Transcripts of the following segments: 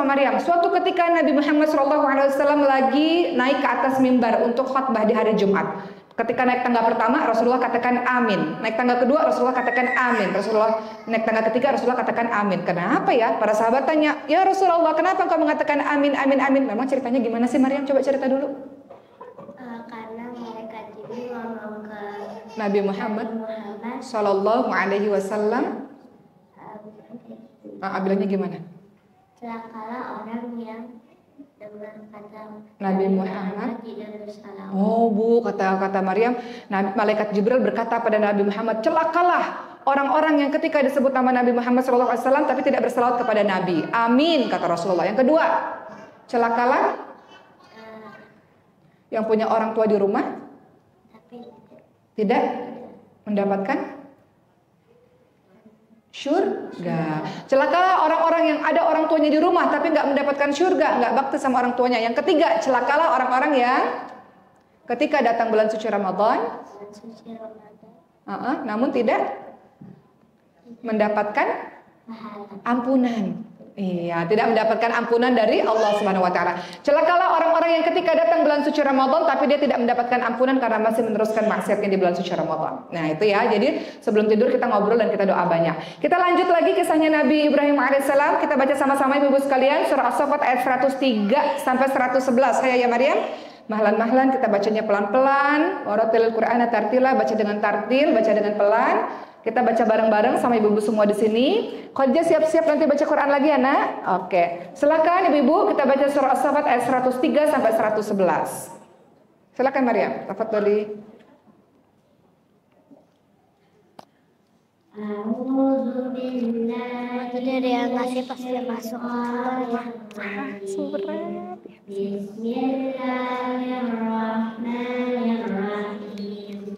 Maryam. Suatu ketika Nabi Muhammad SAW lagi naik ke atas mimbar untuk khutbah di hari Jumat. Ketika naik tangga pertama, Rasulullah katakan amin. Naik tangga kedua, Rasulullah katakan amin. Rasulullah naik tangga ketiga, Rasulullah katakan amin. Kenapa ya? Para sahabat tanya, ya Rasulullah, kenapa engkau mengatakan amin, amin, amin? Memang ceritanya gimana sih Maryam? Coba cerita dulu. Karena malaikat Jibril ngomong ke Nabi Muhammad Sallallahu Alaihi Wasallam. Bilangnya gimana? Celakalah orang yang dengar kata Nabi Muhammad. tidak bersalah. Oh bu, kata Maryam, malaikat Jibril berkata pada Nabi Muhammad, celakalah orang-orang yang ketika disebut nama Nabi Muhammad SAW tapi tidak bersalawat kepada Nabi. Amin, kata Rasulullah. Yang kedua, celakalah yang punya orang tua di rumah Tapi tidak mendapatkan surga. Celakalah orang-orang yang ada orang tuanya di rumah tapi nggak mendapatkan surga, nggak bakti sama orang tuanya. Yang ketiga, celakalah orang-orang yang ketika datang bulan suci Ramadan, namun tidak mendapatkan ampunan. Iya, tidak mendapatkan ampunan dari Allah Subhanahu wa taala. Celakalah orang-orang yang ketika datang bulan suci Ramadan tapi dia tidak mendapatkan ampunan karena masih meneruskan maksiatnya di bulan suci Ramadan. Nah, itu ya. Jadi, sebelum tidur kita ngobrol dan kita doa banyak. Kita lanjut lagi kisahnya Nabi Ibrahim alaihissalam. Kita baca sama-sama Ibu-ibu sekalian surah As-Saffat ayat 103 sampai 111. Kayak ya Maryam. Mahlan-mahlan kita bacanya pelan-pelan. Waratilil Qur'ana tartila, baca dengan tartil, baca dengan pelan. Kita baca bareng-bareng sama ibu-ibu semua di sini. Khadijah siap-siap nanti baca Quran lagi ya nak? Oke. Silakan ibu-ibu kita baca surah As-Saffat ayat 103 sampai 111. Silakan Maryam. Tafadholi. A'udzu billahi itu dari yang ngasih pas dia masuk. Berat. Bismillahirrahmanirrahim.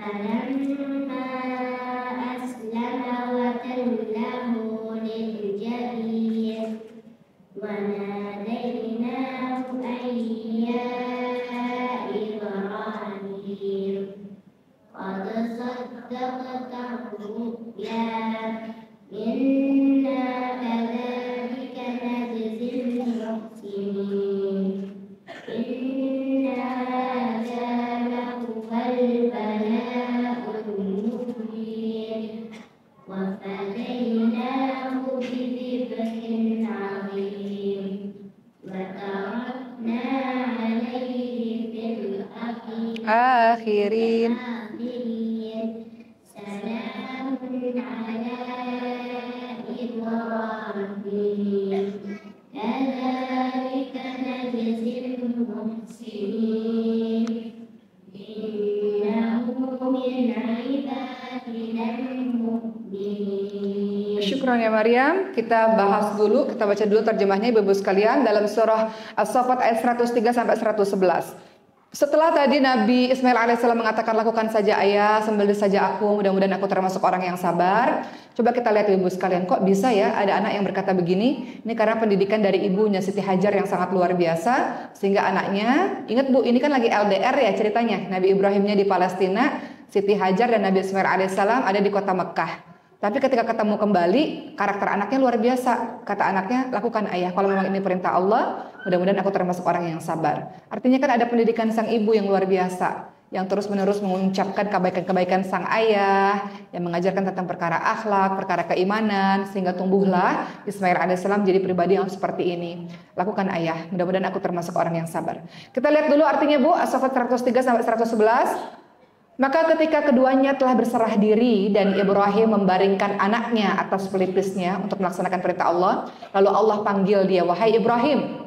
Falamma aslama wa tallahu lil jabin wa nadainahu an ya Ibrahim qad saddaqta ru'ya inna kadzalika najzil muhsinin inna hadza lahuwal bala'ul mubin wa fadaynahu bidhibhin 'azim wa tarakna 'alayhi fil Akhirin. Salamun 'ala Ibrahim kadzalika najzil muhsinin innahu min 'ibadinal mu'minin. Syukran ya Maryam. Kita bahas dulu, kita baca dulu terjemahnya ibu-ibu sekalian dalam surah As-Saffat ayat 103 sampai 111. Setelah tadi Nabi Ismail alaihissalam mengatakan lakukan saja ayah, sembelih saja aku, mudah-mudahan aku termasuk orang yang sabar. Coba kita lihat ibu sekalian, kok bisa ya ada anak yang berkata begini? Ini karena pendidikan dari ibunya Siti Hajar yang sangat luar biasa, sehingga anaknya, ingat bu, ini kan lagi LDR ya ceritanya. Nabi Ibrahimnya di Palestina, Siti Hajar dan Nabi Ismail alaihissalam ada di kota Mekah. Tapi ketika ketemu kembali, karakter anaknya luar biasa. Kata anaknya, lakukan ayah. Kalau memang ini perintah Allah, mudah-mudahan aku termasuk orang yang sabar. Artinya kan ada pendidikan sang ibu yang luar biasa. Yang terus-menerus mengucapkan kebaikan-kebaikan sang ayah. Yang mengajarkan tentang perkara akhlak, perkara keimanan. Sehingga tumbuhlah Ismail alaihissalam jadi pribadi yang seperti ini. Lakukan ayah. Mudah-mudahan aku termasuk orang yang sabar. Kita lihat dulu artinya bu, As-Saffat 103 sampai 111. Maka ketika keduanya telah berserah diri dan Ibrahim membaringkan anaknya atas pelipisnya untuk melaksanakan perintah Allah, lalu Allah panggil dia, wahai Ibrahim,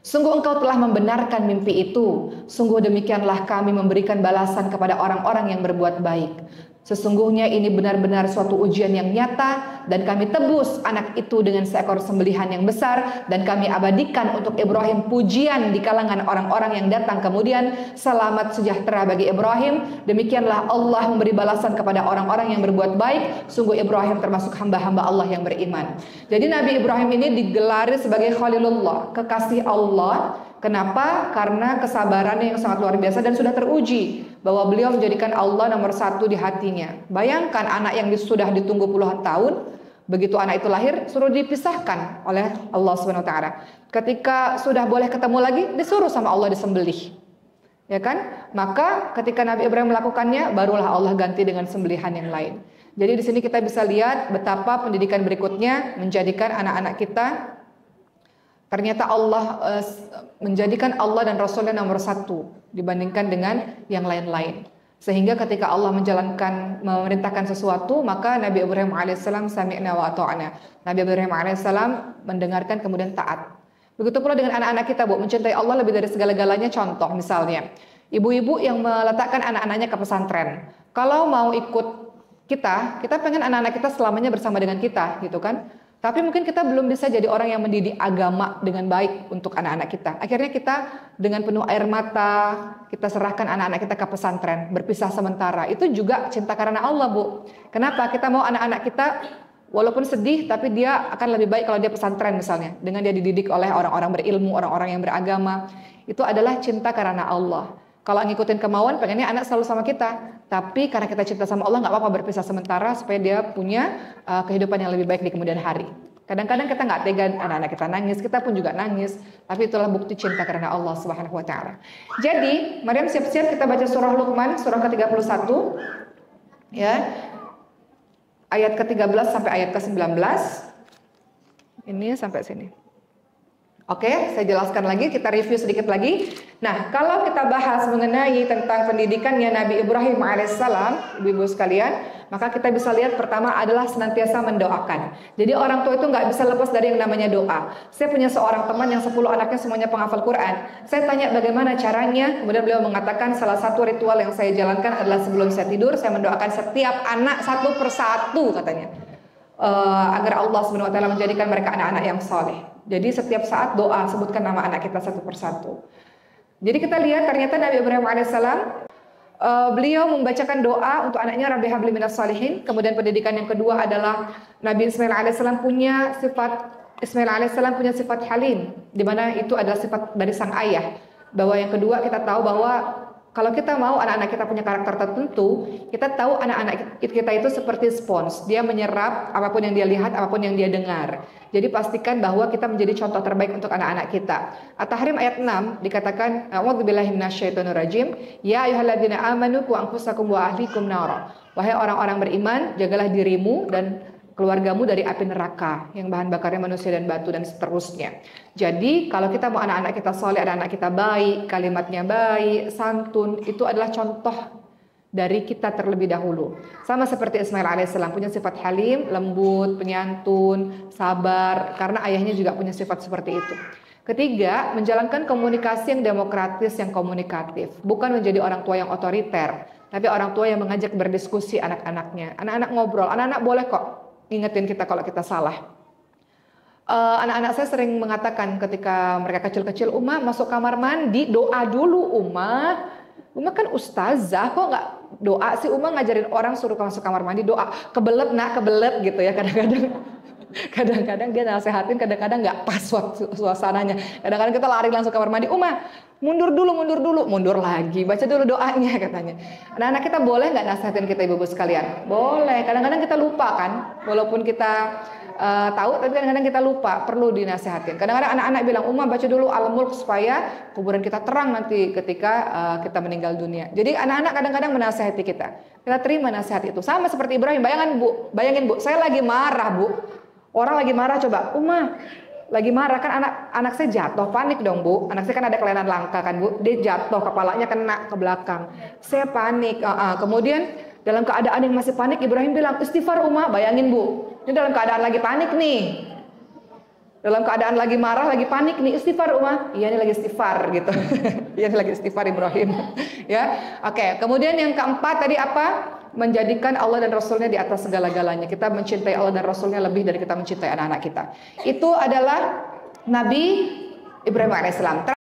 sungguh engkau telah membenarkan mimpi itu, sungguh demikianlah kami memberikan balasan kepada orang-orang yang berbuat baik. Sesungguhnya ini benar-benar suatu ujian yang nyata dan kami tebus anak itu dengan seekor sembelihan yang besar dan kami abadikan untuk Ibrahim pujian di kalangan orang-orang yang datang kemudian. Selamat sejahtera bagi Ibrahim. Demikianlah Allah memberi balasan kepada orang-orang yang berbuat baik. Sungguh Ibrahim termasuk hamba-hamba Allah yang beriman. Jadi Nabi Ibrahim ini digelari sebagai Khalilullah, kekasih Allah. Kenapa? Karena kesabarannya yang sangat luar biasa dan sudah teruji bahwa beliau menjadikan Allah nomor satu di hatinya. Bayangkan anak yang sudah ditunggu puluhan tahun, Begitu anak itu lahir, suruh dipisahkan oleh Allah Subhanahu wa taala. Ketika sudah boleh ketemu lagi, disuruh sama Allah disembelih. Ya kan? Maka ketika Nabi Ibrahim melakukannya, barulah Allah ganti dengan sembelihan yang lain. Jadi di sini kita bisa lihat betapa pendidikan berikutnya menjadikan anak-anak kita ternyata Allah menjadikan Allah dan Rasulnya nomor satu dibandingkan dengan yang lain-lain. Sehingga ketika Allah memerintahkan sesuatu, maka Nabi Ibrahim alaihissalam sami'na wa ata'na. Nabi Ibrahim alaihissalam mendengarkan kemudian taat. Begitu pula dengan anak-anak kita, Bu, mencintai Allah lebih dari segala-galanya. Contoh misalnya, ibu-ibu yang meletakkan anak-anaknya ke pesantren. Kalau mau ikut kita pengen anak-anak kita selamanya bersama dengan kita, gitu kan? Tapi mungkin kita belum bisa jadi orang yang mendidik agama dengan baik untuk anak-anak kita. Akhirnya kita dengan penuh air mata, kita serahkan anak-anak kita ke pesantren, berpisah sementara. Itu juga cinta karena Allah, Bu. Kenapa? Kita mau anak-anak kita walaupun sedih, tapi dia akan lebih baik kalau dia pesantren misalnya. Dengan dia dididik oleh orang-orang berilmu, orang-orang yang beragama. Itu adalah cinta karena Allah. Kalau ngikutin kemauan, pengennya anak selalu sama kita. Tapi karena kita cinta sama Allah, nggak apa-apa berpisah sementara supaya dia punya kehidupan yang lebih baik di kemudian hari. Kadang-kadang kita nggak tega, anak-anak kita nangis, kita pun juga nangis. Tapi itulah bukti cinta karena Allah Subhanahu Wa Taala. Jadi, Maryam siap-siap kita baca surah Luqman, surah ke-31, ya, ayat ke-13 sampai ayat ke-19. Ini sampai sini. Oke, saya jelaskan lagi, kita review sedikit lagi. Nah, kalau kita bahas mengenai tentang pendidikannya Nabi Ibrahim alaihissalam, ibu-ibu sekalian, maka kita bisa lihat pertama adalah senantiasa mendoakan. Jadi orang tua itu nggak bisa lepas dari yang namanya doa. Saya punya seorang teman yang 10 anaknya semuanya penghafal Quran. Saya tanya bagaimana caranya, kemudian beliau mengatakan salah satu ritual yang saya jalankan adalah sebelum saya tidur, saya mendoakan setiap anak satu persatu katanya. Agar Allah Subhanahu wa taala menjadikan mereka anak-anak yang soleh. Jadi setiap saat doa, sebutkan nama anak kita satu persatu. Jadi kita lihat ternyata Nabi Ibrahim alaihissalam beliau membacakan doa untuk anaknya Rabbi habli minas salihin. Kemudian pendidikan yang kedua adalah Nabi Ismail alaihissalam punya sifat halim, di mana itu adalah sifat dari sang ayah. Bahwa yang kedua kita tahu bahwa kalau kita mau anak-anak kita punya karakter tertentu, kita tahu anak-anak kita itu seperti spons. Dia menyerap apapun yang dia lihat, apapun yang dia dengar. Jadi pastikan bahwa kita menjadi contoh terbaik untuk anak-anak kita. At-Tahrim ayat 6 dikatakan, A'udzubillahi minasyaitonirrajim, ya ayyuhalladzina amanu qu anfusakum wa ahlikum nara. Wahai orang-orang beriman, jagalah dirimu dan keluargamu dari api neraka yang bahan bakarnya manusia dan batu dan seterusnya. Jadi kalau kita mau anak-anak kita soleh, anak-anak kita baik, kalimatnya baik, santun, itu adalah contoh dari kita terlebih dahulu. Sama seperti Ismail alaihissalam punya sifat halim, lembut, penyantun, sabar, karena ayahnya juga punya sifat seperti itu. Ketiga, menjalankan komunikasi yang demokratis, yang komunikatif. Bukan menjadi orang tua yang otoriter, tapi orang tua yang mengajak berdiskusi anak-anaknya. Anak-anak ngobrol, anak-anak boleh kok ingetin kita kalau kita salah. Anak-anak saya sering mengatakan ketika mereka kecil-kecil, Uma masuk kamar mandi doa dulu Uma. Uma kan ustazah, kok nggak doa sih? Uma ngajarin orang suruh masuk kamar mandi doa. Kebelet nak, kebelet gitu ya kadang-kadang. Kadang-kadang dia nasehatin, kadang-kadang nggak pas suasananya. Kadang-kadang kita lari langsung kamar mandi. Uma mundur dulu, mundur lagi. Baca dulu doanya katanya. Anak-anak kita boleh nggak nasehatin kita ibu-ibu sekalian? Boleh. Kadang-kadang kita lupa kan, walaupun kita tahu, tapi kadang-kadang kita lupa, perlu dinasehatin. Kadang-kadang anak-anak bilang, Uma baca dulu Al-Mulk supaya kuburan kita terang nanti ketika kita meninggal dunia. Jadi anak-anak kadang-kadang menasehati kita. Kita terima nasihat itu. Sama seperti Ibrahim. Bayangin bu, saya lagi marah bu. Orang lagi marah coba, Uma lagi marah kan anak saya jatuh, panik dong bu. Anak saya kan ada kelainan langka kan bu, dia jatuh, kepalanya kena ke belakang. Saya panik. Kemudian dalam keadaan yang masih panik, Ibrahim bilang istighfar Uma. Bayangin bu, ini dalam keadaan lagi panik nih, dalam keadaan lagi marah, lagi panik nih, istighfar Uma. Iya ini lagi istighfar gitu. Iya ini lagi istighfar Ibrahim. Ya, oke. Kemudian yang keempat tadi apa? Menjadikan Allah dan Rasulnya di atas segala-galanya. Kita mencintai Allah dan Rasulnya lebih dari kita mencintai anak-anak kita. Itu adalah Nabi Ibrahim alaihissalam.